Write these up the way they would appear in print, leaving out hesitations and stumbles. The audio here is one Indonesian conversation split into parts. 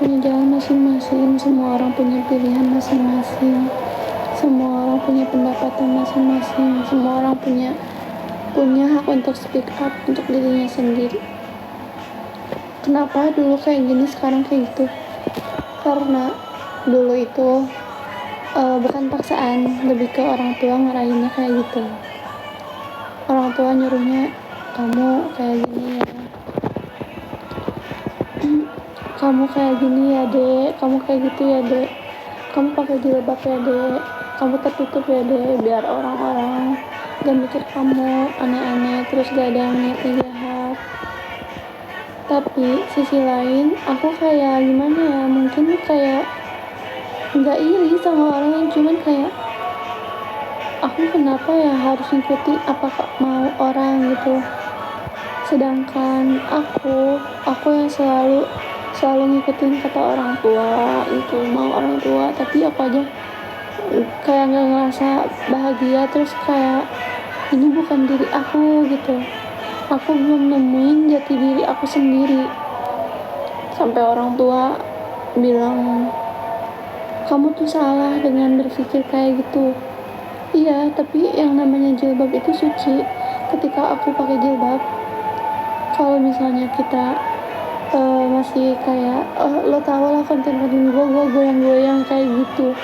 punya jalan masing-masing, semua orang punya pilihan masing-masing, semua orang punya pendapatan masing-masing, semua orang punya hak untuk speak up untuk dirinya sendiri. Kenapa dulu kayak gini, sekarang kayak gitu? Karena dulu itu bukan paksaan, lebih ke orang tua ngarahinnya kayak gitu. Orang tua nyuruhnya, kamu kayak gini ya, kamu kayak gini ya dek, kamu kayak gitu ya dek, kamu pakai jilbab ya dek, kamu tertutup ya dek, biar orang-orang gak mikir kamu aneh-aneh, terus gak ada yang niatnya jahat. Tapi sisi lain aku kayak gimana ya, mungkin kayak gak iri sama orang yang cuman kayak, aku kenapa ya harus ngikutin apa mau orang gitu, sedangkan aku yang selalu ngikutin kata orang tua itu, mau orang tua, tapi aku aja kayak nggak ngerasa bahagia, terus kayak ini bukan diri aku gitu, aku belum nemuin jati diri aku sendiri. Sampai orang tua bilang, kamu tuh salah dengan berpikir kayak gitu. Iya, tapi yang namanya jilbab itu suci. Ketika aku pakai jilbab, kalau misalnya kita masih kayak lo tau lah konten-konten gue goyang-goyang kayak gitu,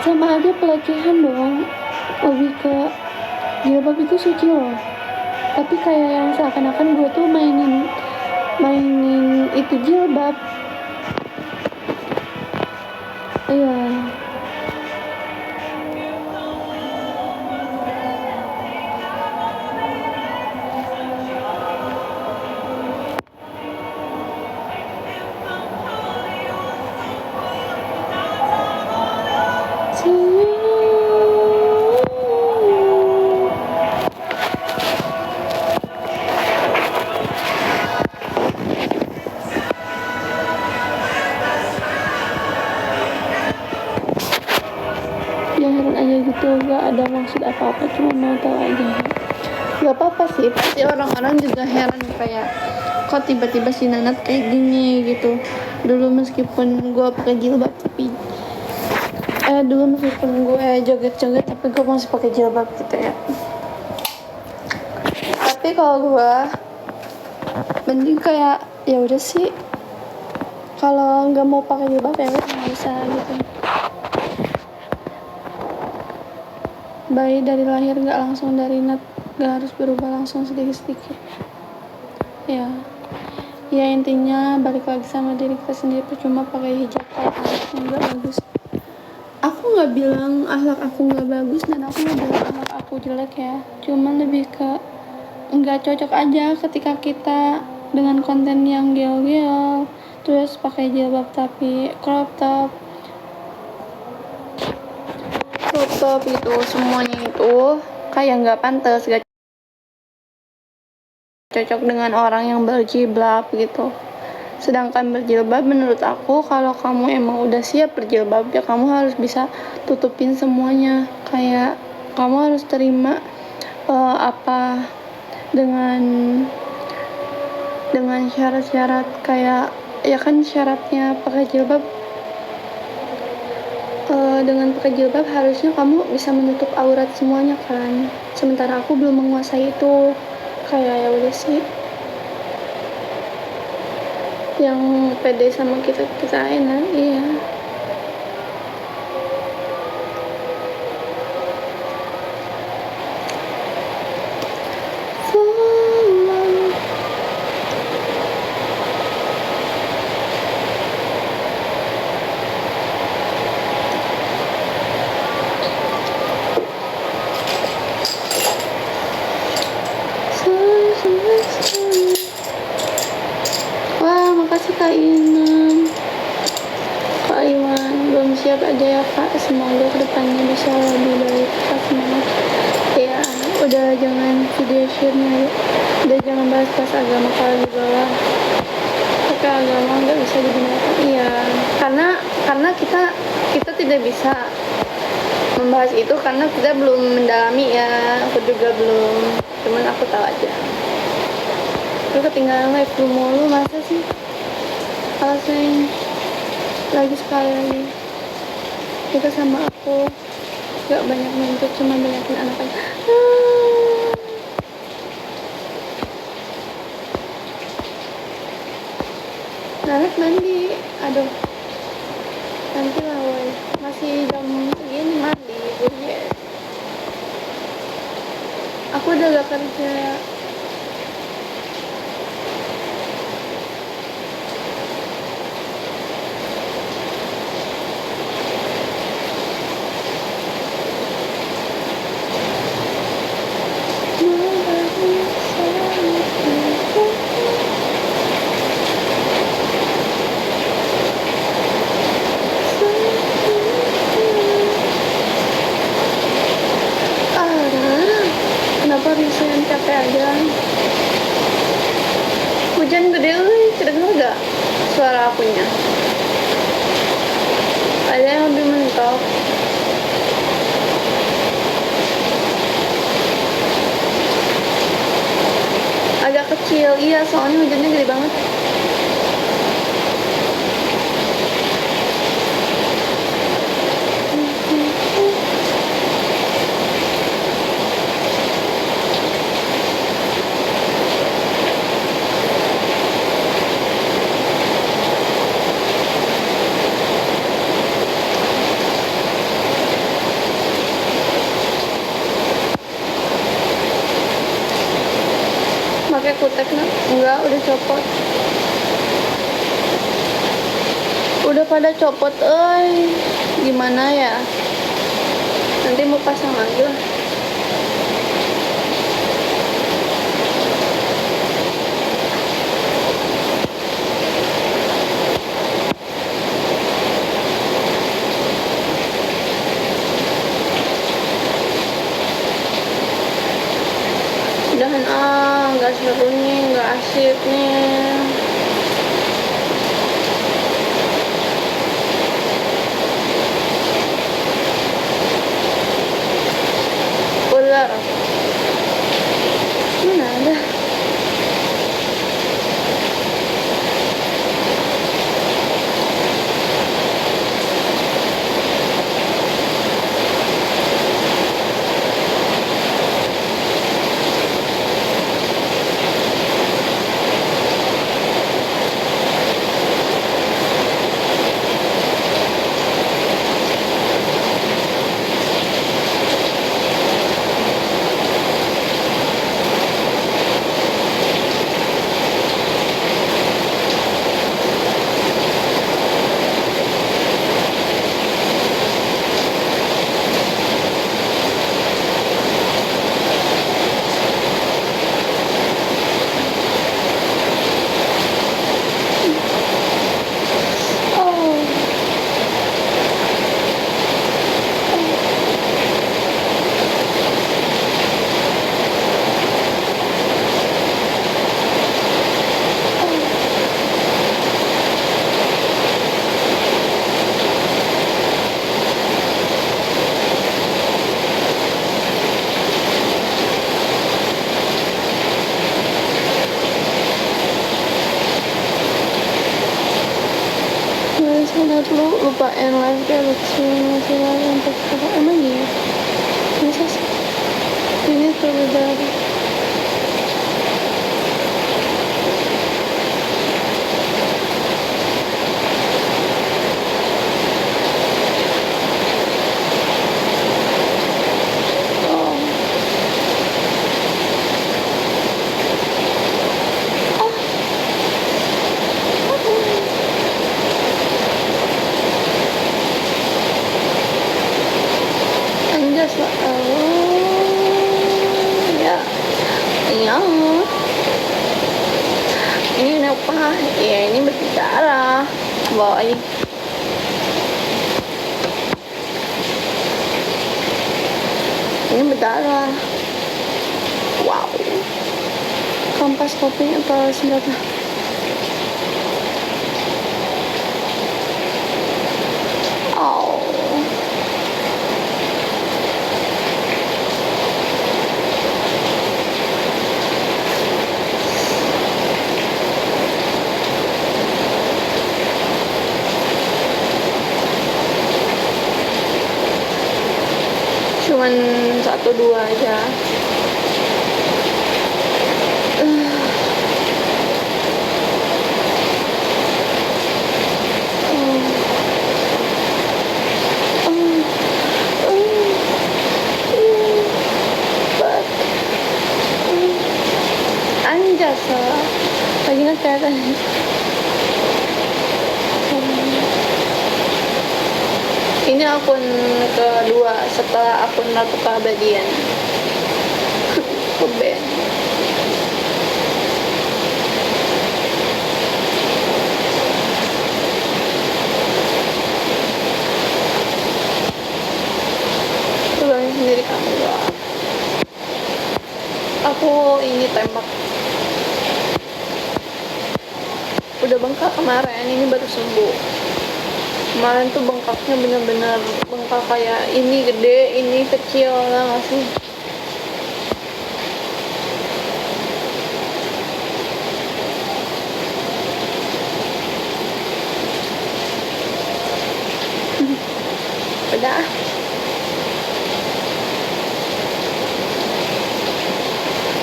sama aja pelecehan dong. Lebih ke jilbab itu suci loh, tapi kayak yang seakan-akan gue tuh mainin itu jilbab. Iya. Ya heran aja gitu, gak ada maksud apa-apa, cuma mau tahu aja. Gak apa-apa sih, pasti orang-orang juga heran kayak, kok tiba-tiba si Nanat kayak gini gitu. Dulu meskipun gue pakai jilbab, tapi dulu meskipun gue joget-joget, tapi gue masih pakai jilbab gitu ya. Tapi kalau gue mending kayak, ya udah sih, kalau nggak mau pakai jilbab ya udah nggak usah gitu. Bayi dari lahir nggak langsung dari nat, nggak harus berubah langsung sedikit-sedikit. Ya intinya balik lagi sama diri kita sendiri. Percuma pakai hijab kalau akhlaknya nggak bagus. Aku nggak bilang akhlak aku nggak bagus, dan aku nggak bilang akhlak aku jelek ya, cuman lebih ke nggak cocok aja ketika kita dengan konten yang gel-gel, terus pakai jilbab tapi crop top itu semuanya itu kayak nggak pantas, gak cocok dengan orang yang berjilbab gitu. Sedangkan berjilbab menurut aku, kalau kamu emang udah siap berjilbab ya kamu harus bisa tutupin semuanya. Kayak kamu harus terima apa dengan syarat-syarat, kayak ya kan syaratnya pakai jilbab, dengan pakai jilbab harusnya kamu bisa menutup aurat semuanya kan. Sementara aku belum menguasai itu, kayak ya udah sih, yang pede sama kita enak. Iya. Wah, makasih Kak Iman. Kak Iman, belum siap aja ya Kak, semoga kedepannya bisa lebih baik. Kak, semangat ya. Udah jangan video share-nya, udah jangan bahas-bahas agama kalau di bawah, pakai agama nggak bisa digunakan. Iya, karena kita tidak bisa membahas itu karena kita belum mendalami ya. Aku juga belum, cuman aku tahu aja. Lu ketinggalan live lu mulu, masa sih? alasan lagi sekali lagi kita sama aku gak banyak nuntut, cuma banyakin anak-anak. Nanas mandi, aduh nanti lah woy, masih jam segini mandi bullshit. Aku udah gak kerja. Kenapa resign, capek aja. Hujan gede euy, kedengar gak suara akunya? Ada yang lebih mentok. Agak kecil, iya soalnya hujannya gede banget. Pakai kutek enggak, udah copot. Udah pada copot gimana ya, nanti mau pasang lagi lah. Udahan nggak seru nih, nggak asik nih. Ular mana ada? Lihat lu lupain live galaxy masih lagi untuk apa emang iya bisa sih ini terjadi. Ini apa? Ya ini berbicara, boy. Ini berdarah. Wow. Kampas kopi apa seberapa? Oh. cuman 1-2 aja. Anjas lagi ngecat. Ini akun kedua setelah akun Ratu Keabadian. Keben. Tulangin sendiri kamu lah. Aku ini tembak. Udah bengkak kemarin, ini baru sembuh. Kemarin tuh bengkaknya bener-bener bengkak kayak ini gede, ini kecil lah nggak sih? Udah.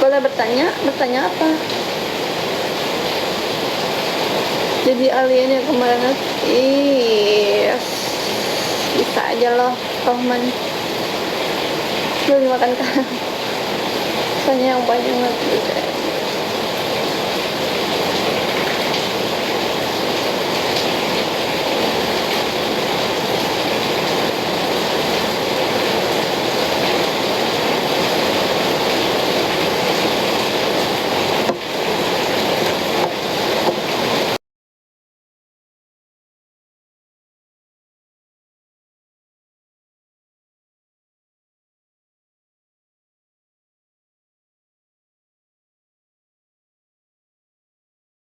Boleh bertanya apa? Jadi alien yang kemarin yes. Bisa aja loh Rohman. Belum makan kan soalnya yang banyak banget